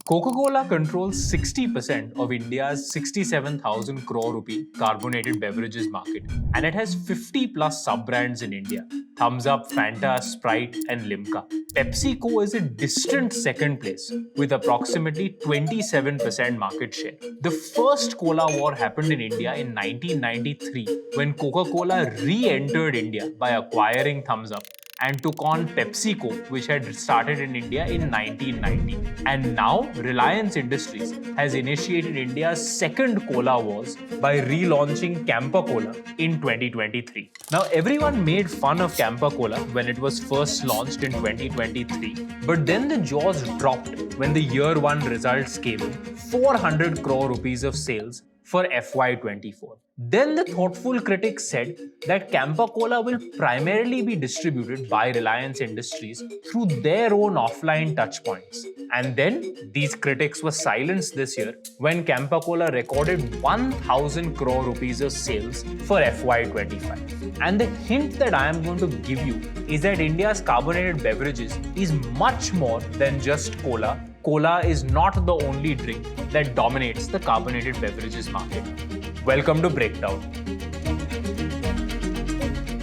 Coca-Cola controls 60% of India's 67,000 crore rupee carbonated beverages market, and it has 50 plus sub-brands in India: Thums Up, Fanta, Sprite, and Limca. PepsiCo is a distant second place with approximately 27% market share. The first cola war happened in India in 1993 when Coca-Cola re-entered India by acquiring Thums Up and took on PepsiCo, which had started in India in 1990. And now Reliance Industries has initiated India's second cola wars by relaunching Campa Cola in 2023. Now everyone made fun of Campa Cola when it was first launched in 2023, but then the jaws dropped when the year one results came in: 400 crore rupees of sales for FY24. Then the thoughtful critics said that Campa Cola will primarily be distributed by Reliance Industries through their own offline touchpoints. And then these critics were silenced this year when Campa Cola recorded 1,000 crore rupees of sales for FY25. And the hint that I am going to give you is that India's carbonated beverages is much more than just cola. Cola is not the only drink that dominates the carbonated beverages market. Welcome to Breakdown.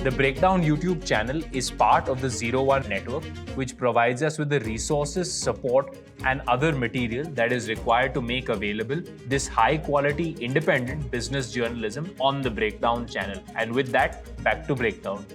The Breakdown YouTube channel is part of the 01 network, which provides us with the resources, support, and other material that is required to make available this high-quality, independent business journalism on the Breakdown channel. And with that, back to Breakdown.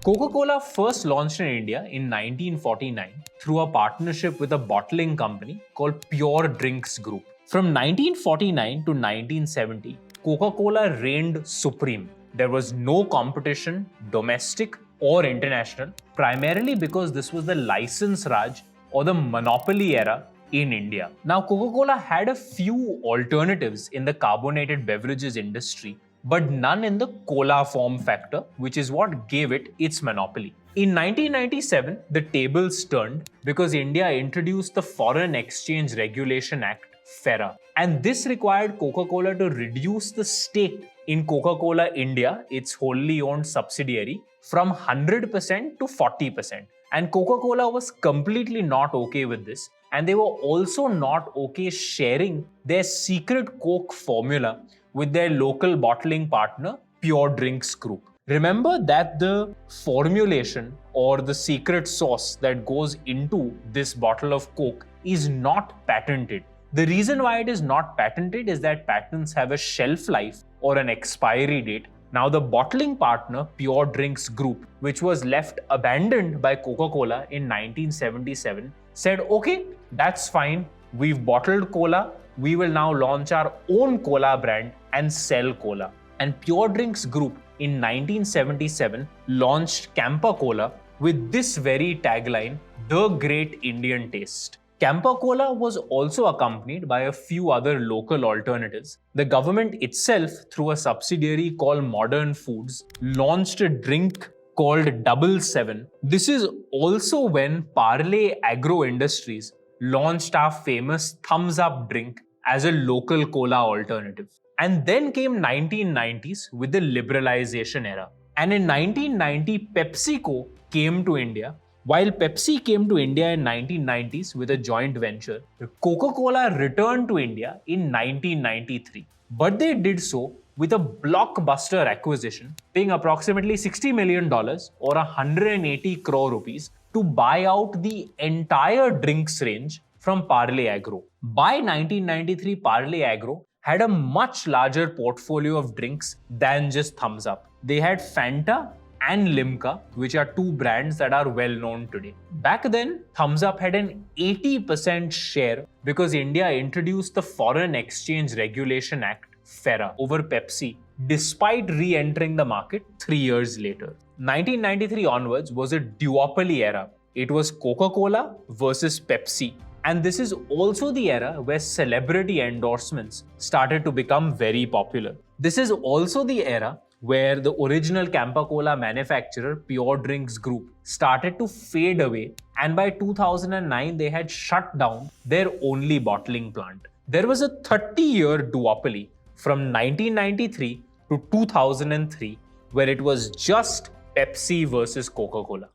Coca-Cola first launched in India in 1949 through a partnership with a bottling company called Pure Drinks Group. From 1949 to 1970, Coca-Cola reigned supreme. There was no competition, domestic or international, primarily because this was the license Raj or the monopoly era in India. Now, Coca-Cola had a few alternatives in the carbonated beverages industry, but none in the cola form factor, which is what gave it its monopoly. In 1997, the tables turned because India introduced the Foreign Exchange Regulation Act, FERA. And this required Coca-Cola to reduce the stake in Coca-Cola India, its wholly owned subsidiary, from 100% to 40%. And Coca-Cola was completely not okay with this. And they were also not okay sharing their secret Coke formula with their local bottling partner, Pure Drinks Group. Remember that the formulation or the secret sauce that goes into this bottle of Coke is not patented. The reason why it is not patented is that patents have a shelf life or an expiry date. Now the bottling partner, Pure Drinks Group, which was left abandoned by Coca-Cola in 1977, said, okay, that's fine. We've bottled cola. We will now launch our own cola brand and sell cola. And Pure Drinks Group in 1977 launched Campa Cola with this very tagline, "The Great Indian Taste." Campa Cola was also accompanied by a few other local alternatives. The government itself, through a subsidiary called Modern Foods, launched a drink called Double 7. This is also when Parle Agro Industries launched our famous Thums Up drink as a local cola alternative. And then came 1990s with the liberalization era. And in 1990, PepsiCo came to India. While Pepsi came to India in 1990s with a joint venture, Coca-Cola returned to India in 1993. But they did so with a blockbuster acquisition, paying approximately $60 million or 180 crore rupees to buy out the entire drinks range from Parle Agro. By 1993, Parle Agro had a much larger portfolio of drinks than just Thums Up. They had Fanta and Limca, which are two brands that are well known today. Back then, Thums Up had an 80% share because India introduced the Foreign Exchange Regulation Act, FERA, over Pepsi, despite re-entering the market 3 years later. 1993 onwards was a duopoly era. It was Coca-Cola versus Pepsi. And this is also the era where celebrity endorsements started to become very popular. This is also the era where the original Campa Cola manufacturer, Pure Drinks Group, started to fade away, and by 2009 they had shut down their only bottling plant. There was a 30-year duopoly from 1993 to 2003 where it was just Pepsi versus Coca-Cola.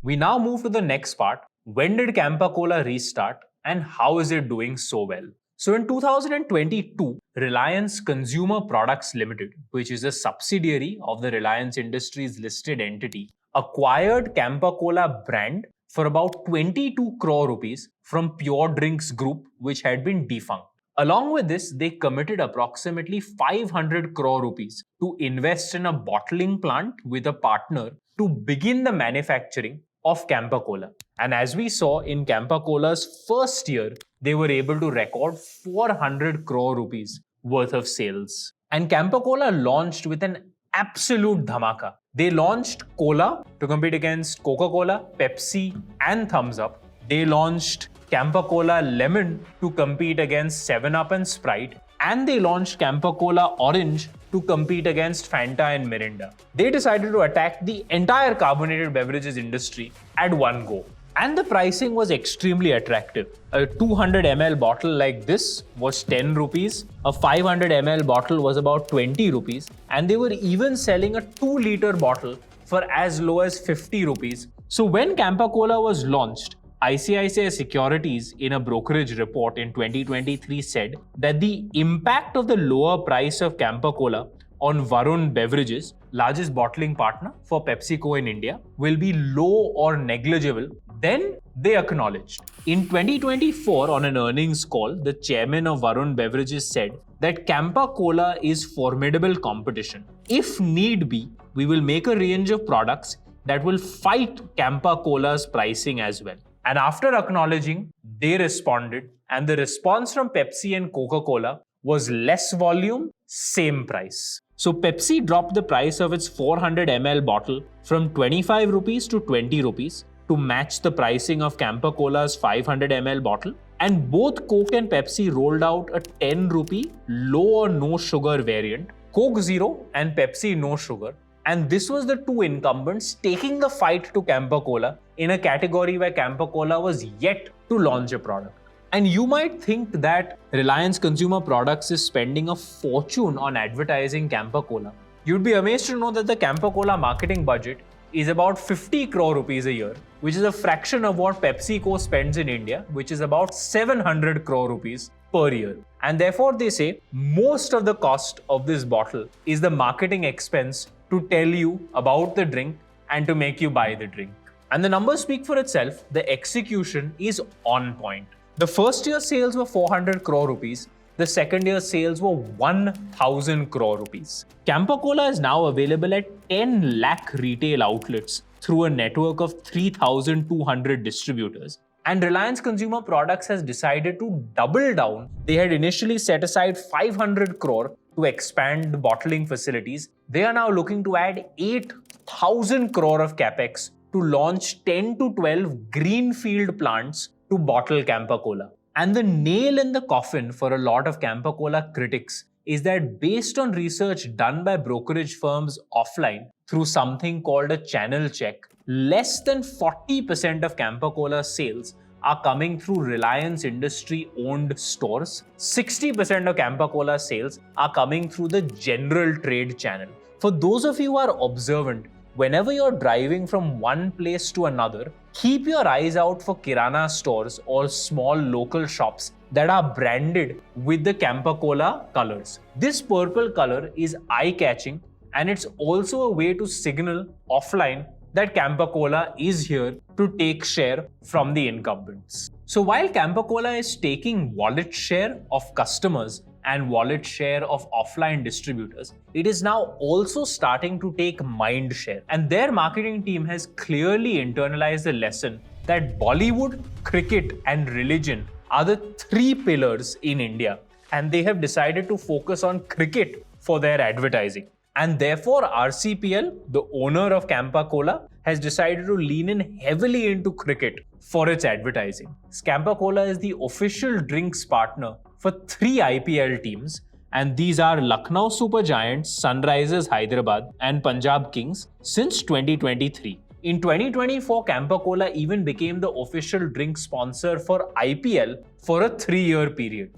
We now move to the next part. When did Campa Cola restart and how is it doing so well? So in 2022, Reliance Consumer Products Limited, which is a subsidiary of the Reliance Industries listed entity, acquired Campa Cola brand for about 22 crore rupees from Pure Drinks Group, which had been defunct. Along with this, they committed approximately 500 crore rupees to invest in a bottling plant with a partner to begin the manufacturing of Campa Cola. And as we saw in Campa Cola's first year, they were able to record 400 crore rupees worth of sales. And Campa Cola launched with an absolute dhamaka. They launched Cola to compete against Coca-Cola, Pepsi, and Thums Up. They launched Campa Cola Lemon to compete against 7-Up and Sprite. And they launched Campa Cola Orange to compete against Fanta and Mirinda. They decided to attack the entire carbonated beverages industry at one go. And the pricing was extremely attractive. A 200 ml bottle like this was 10 rupees, a 500 ml bottle was about 20 rupees, and they were even selling a 2-liter bottle for as low as 50 rupees. So when Campa Cola was launched, ICICI Securities in a brokerage report in 2023 said that the impact of the lower price of Campa Cola on Varun Beverages, largest bottling partner for PepsiCo in India, will be low or negligible. Then they acknowledged. In 2024, on an earnings call, the chairman of Varun Beverages said that Campa Cola is formidable competition. If need be, we will make a range of products that will fight Campa Cola's pricing as well. And after acknowledging, they responded, and the response from Pepsi and Coca-Cola was less volume, same price. So Pepsi dropped the price of its 400 ml bottle from 25 rupees to 20 rupees to match the pricing of Campa Cola's 500 ml bottle. And both Coke and Pepsi rolled out a 10 rupee low or no sugar variant, Coke Zero and Pepsi No Sugar. And this was the two incumbents taking the fight to Campa Cola in a category where Campa Cola was yet to launch a product. And you might think that Reliance Consumer Products is spending a fortune on advertising Campa Cola. You'd be amazed to know that the Campa Cola marketing budget is about 50 crore rupees a year, which is a fraction of what PepsiCo spends in India, which is about 700 crore rupees per year. And therefore they say most of the cost of this bottle is the marketing expense to tell you about the drink and to make you buy the drink. And the numbers speak for itself. The execution is on point. The first year sales were 400 crore rupees. The second year sales were 1000 crore rupees. Campa Cola is now available at 10 lakh retail outlets through a network of 3,200 distributors. And Reliance Consumer Products has decided to double down. They had initially set aside 500 crore to expand the bottling facilities. They are now looking to add 8,000 crore of capex to launch 10 to 12 greenfield plants to bottle Campa Cola. And the nail in the coffin for a lot of Campa Cola critics is that based on research done by brokerage firms offline through something called a channel check, less than 40% of Campa Cola sales are coming through Reliance industry-owned stores. 60% of Campa Cola sales are coming through the general trade channel. For those of you who are observant, whenever you're driving from one place to another, keep your eyes out for kirana stores or small local shops that are branded with the Campa Cola colors. This purple color is eye-catching, and it's also a way to signal offline that Campa Cola is here to take share from the incumbents. So while Campa Cola is taking wallet share of customers and wallet share of offline distributors, it is now also starting to take mind share. And their marketing team has clearly internalized the lesson that Bollywood, cricket, and religion are the three pillars in India. And they have decided to focus on cricket for their advertising. And therefore, RCPL, the owner of Campa Cola, has decided to lean in heavily into cricket for its advertising. Campa Cola is the official drinks partner for 3 IPL teams, and these are Lucknow Super Giants, Sunrisers Hyderabad, and Punjab Kings since 2023. In 2024, Campa Cola even became the official drink sponsor for IPL for a 3-year period.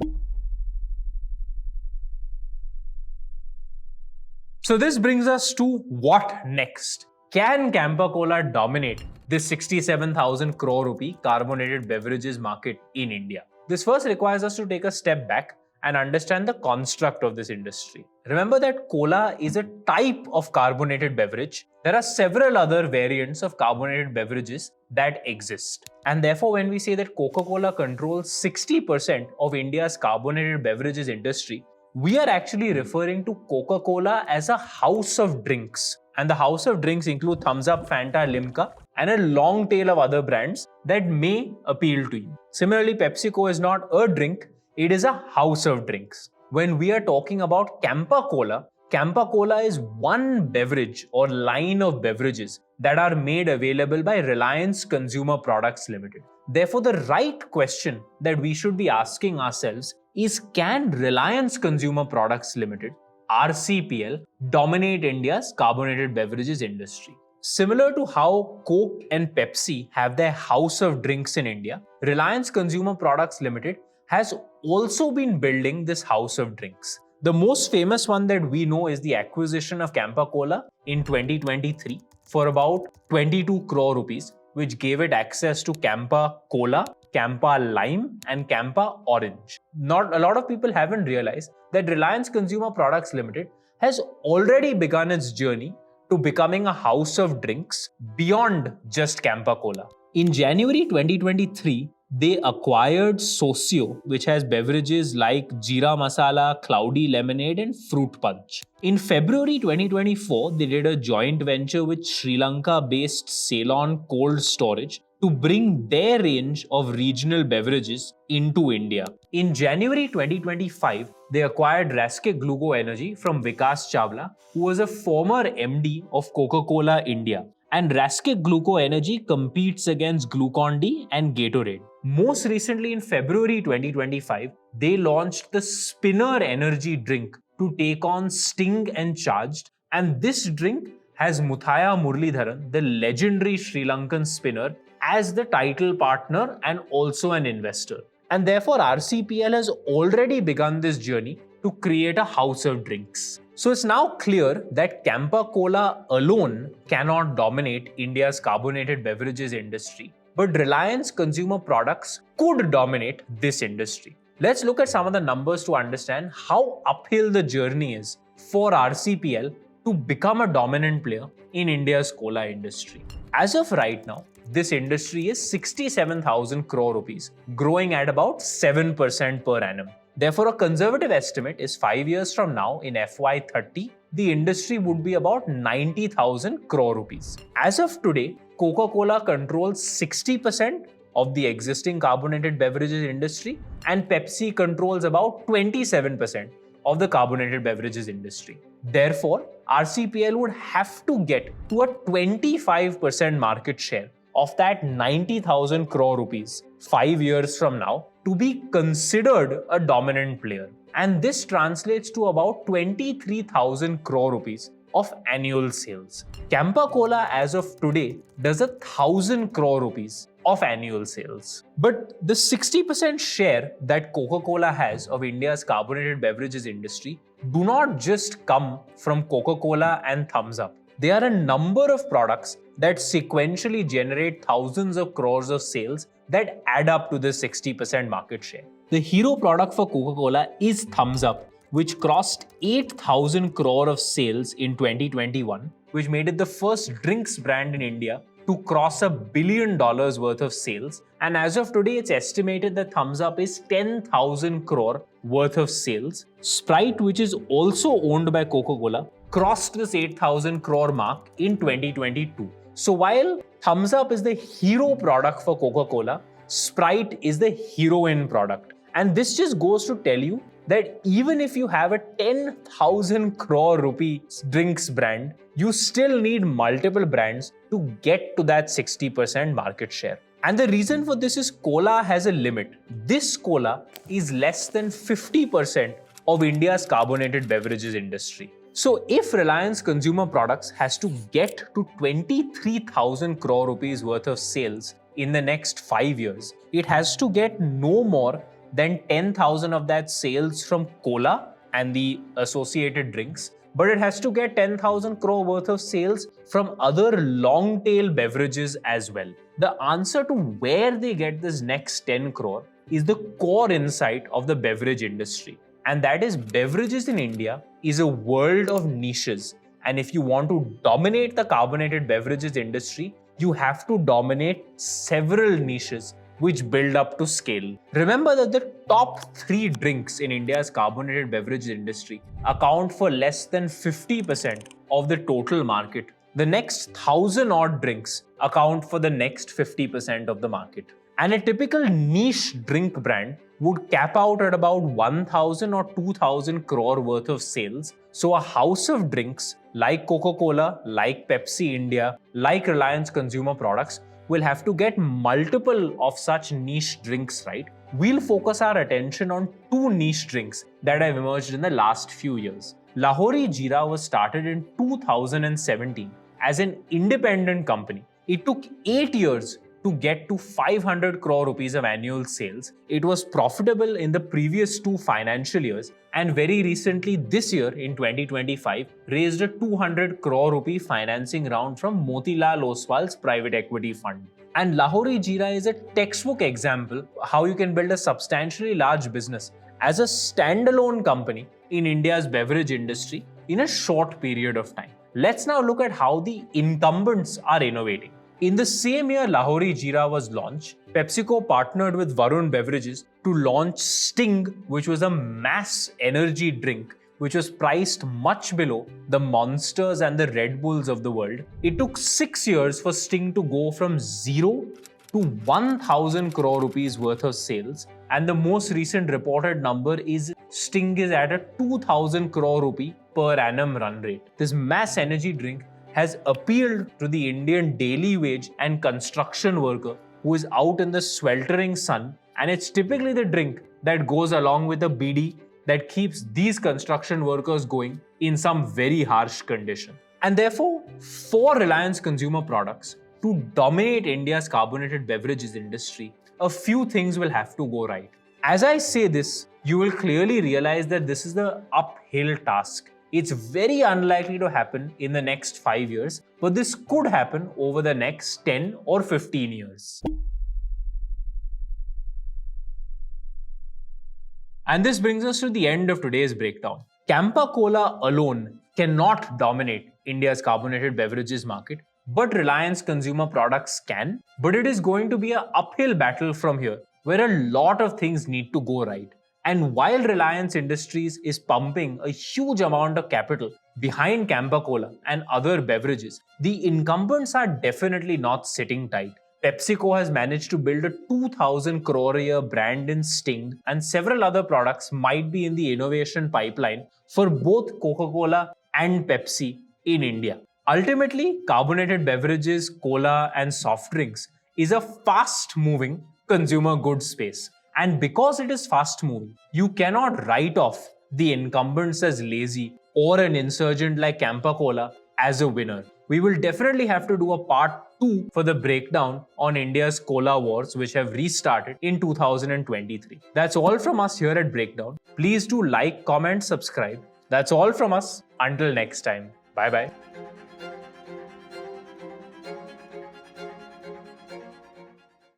So this brings us to what next? Can Campa Cola dominate this 67,000 crore rupee carbonated beverages market in India? This first requires us to take a step back and understand the construct of this industry. Remember that cola is a type of carbonated beverage. There are several other variants of carbonated beverages that exist. And therefore, when we say that Coca-Cola controls 60% of India's carbonated beverages industry, we are actually referring to Coca-Cola as a house of drinks. And the house of drinks include Thums Up, Fanta, Limca, and a long tail of other brands that may appeal to you. Similarly, PepsiCo is not a drink, it is a house of drinks. When we are talking about Campa Cola is one beverage or line of beverages that are made available by Reliance Consumer Products Limited. Therefore, the right question that we should be asking ourselves is, can Reliance Consumer Products Limited, RCPL, dominate India's carbonated beverages industry? Similar to how Coke and Pepsi have their house of drinks in India, Reliance Consumer Products Limited has also been building this house of drinks. The most famous one that we know is the acquisition of Campa Cola in 2023 for about 22 crore rupees, which gave it access to Campa Cola, Campa Lime, and Campa Orange. Not a lot of people haven't realized that Reliance Consumer Products Limited has already begun its journey to becoming a house of drinks beyond just Campa Cola. In January 2023, they acquired Socio, which has beverages like Jeera Masala, Cloudy Lemonade, and Fruit Punch. In February 2024, they did a joint venture with Sri Lanka-based Ceylon Cold Storage to bring their range of regional beverages into India. In January 2025, they acquired Raske Gluco Energy from Vikas Chawla, who was a former MD of Coca-Cola India. And Raske Gluco Energy competes against Glucon-D and Gatorade. Most recently in February 2025, they launched the Spinner Energy drink to take on Sting and Charged. And this drink has Muthaiya Muralidharan, the legendary Sri Lankan spinner, as the title partner and also an investor. And therefore, RCPL has already begun this journey to create a house of drinks. So it's now clear that Campa Cola alone cannot dominate India's carbonated beverages industry, but Reliance Consumer Products could dominate this industry. Let's look at some of the numbers to understand how uphill the journey is for RCPL to become a dominant player in India's cola industry. As of right now, this industry is 67,000 crore rupees, growing at about 7% per annum. Therefore, a conservative estimate is 5 years from now, in FY30, the industry would be about 90,000 crore rupees. As of today, Coca-Cola controls 60% of the existing carbonated beverages industry, and Pepsi controls about 27% of the carbonated beverages industry. Therefore, RCPL would have to get to a 25% market share of that 90,000 crore rupees 5 years from now to be considered a dominant player. And this translates to about 23,000 crore rupees of annual sales. Campa Cola as of today does 1,000 crore rupees of annual sales. But the 60% share that Coca-Cola has of India's carbonated beverages industry do not just come from Coca-Cola and Thums Up. There are a number of products that sequentially generate thousands of crores of sales that add up to this 60% market share. The hero product for Coca-Cola is Thums Up, which crossed 8,000 crore of sales in 2021, which made it the first drinks brand in India to cross $1 billion worth of sales. And as of today, it's estimated that Thums Up is 10,000 crore worth of sales. Sprite, which is also owned by Coca-Cola, crossed this 8,000 crore mark in 2022. So while Thums Up is the hero product for Coca-Cola, Sprite is the heroine product. And this just goes to tell you that even if you have a 10,000 crore rupees drinks brand, you still need multiple brands to get to that 60% market share. And the reason for this is cola has a limit. This cola is less than 50% of India's carbonated beverages industry. So if Reliance Consumer Products has to get to 23,000 crore rupees worth of sales in the next 5 years, it has to get no more than 10,000 of that sales from cola and the associated drinks, but it has to get 10,000 crore worth of sales from other long tail beverages as well. The answer to where they get this next 10 crore is the core insight of the beverage industry. And that is, beverages in India is a world of niches. And if you want to dominate the carbonated beverages industry, you have to dominate several niches which build up to scale. Remember that the top 3 drinks in India's carbonated beverage industry account for less than 50% of the total market. The next 1,000 odd drinks account for the next 50% of the market. And a typical niche drink brand would cap out at about 1,000 or 2,000 crore worth of sales. So a house of drinks like Coca-Cola, like Pepsi India, like Reliance Consumer Products will have to get multiple of such niche drinks right. We'll focus our attention on 2 niche drinks that have emerged in the last few years. Lahori Jeera was started in 2017 as an independent company. It took 8 years to get to 500 crore rupees of annual sales. It was profitable in the previous 2 financial years, and very recently this year in 2025 raised a 200 crore rupee financing round from Motilal Oswal's private equity fund. And Lahori Jeera is a textbook example how you can build a substantially large business as a standalone company in India's beverage industry in a short period of time. Let's now look at how the incumbents are innovating. In the same year Lahori Jeera was launched, PepsiCo partnered with Varun Beverages to launch Sting, which was a mass energy drink which was priced much below the Monsters and the Red Bulls of the world. It took 6 years for Sting to go from 0 to 1,000 crore rupees worth of sales, and the most recent reported number is Sting is at a 2,000 crore rupee per annum run rate. This mass energy drink has appealed to the Indian daily wage and construction worker who is out in the sweltering sun, and it's typically the drink that goes along with a BD that keeps these construction workers going in some very harsh condition. And therefore, for Reliance Consumer Products to dominate India's carbonated beverages industry, a few things will have to go right. As I say this, you will clearly realize that this is the uphill task. It's very unlikely to happen in the next 5 years, but this could happen over the next 10 or 15 years. And this brings us to the end of today's breakdown. Campa Cola alone cannot dominate India's carbonated beverages market, but Reliance Consumer Products can. But it is going to be an uphill battle from here, where a lot of things need to go right. And while Reliance Industries is pumping a huge amount of capital behind Campa Cola and other beverages, the incumbents are definitely not sitting tight. PepsiCo has managed to build a 2,000 crore a year brand in Sting, and several other products might be in the innovation pipeline for both Coca-Cola and Pepsi in India. Ultimately, carbonated beverages, cola and soft drinks is a fast-moving consumer goods space. And because it is fast-moving, you cannot write off the incumbents as lazy or an insurgent like Campa Cola as a winner. We will definitely have to do a part 2 for the breakdown on India's cola wars, which have restarted in 2023. That's all from us here at Breakdown. Please do like, comment, subscribe. That's all from us. Until next time. Bye-bye.